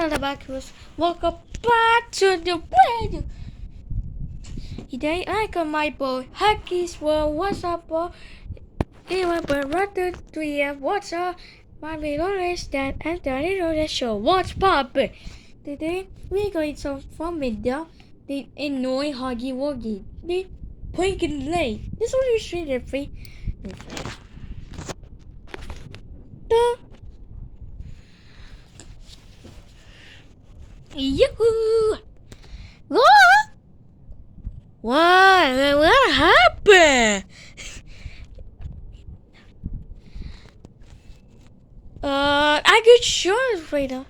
another backwards. Welcome back to the video. Today I got my boy Hacky's World. What's up, boy? Hey, my boy, Roger 3F. What's up? My video is that and the little show. What's poppin'? Today we going some fun video. The annoying Huggy Wuggy. The Pink and Lay. This one is straight and free. Yoo-hoo! What happened? I get shot right now.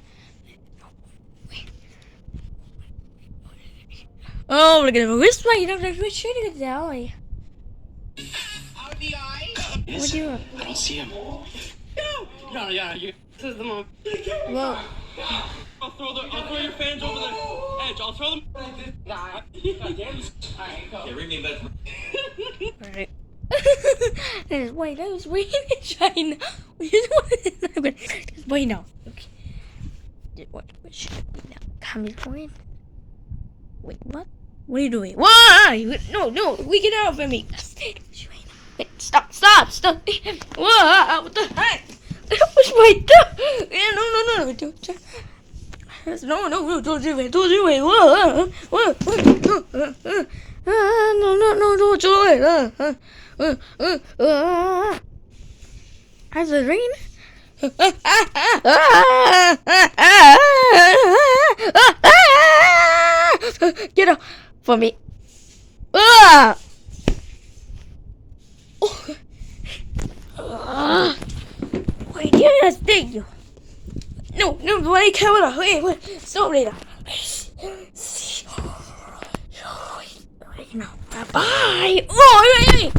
Oh, look at him. Which way? We're shooting it down. Out the eye. What do you want? I don't see him. No, yeah, you. This is the mom. Whoa. I'll throw your fans over the edge. I'll throw them. Yeah, ring me in bed. Alright. Wait, that was way in China. Just wait now. Okay. What should we now? Coming point. Wait, what? What are you doing? Why? No, we get out of me. Wait, stop. Whoa, what the heck? That was right there. No. Don't do it. Whoa. No, don't do it. Has it rain? Get up for me. Wait, you guys think you? No, wait, camera. Wait, sorry. Wait, no. Bye. Oh, wait.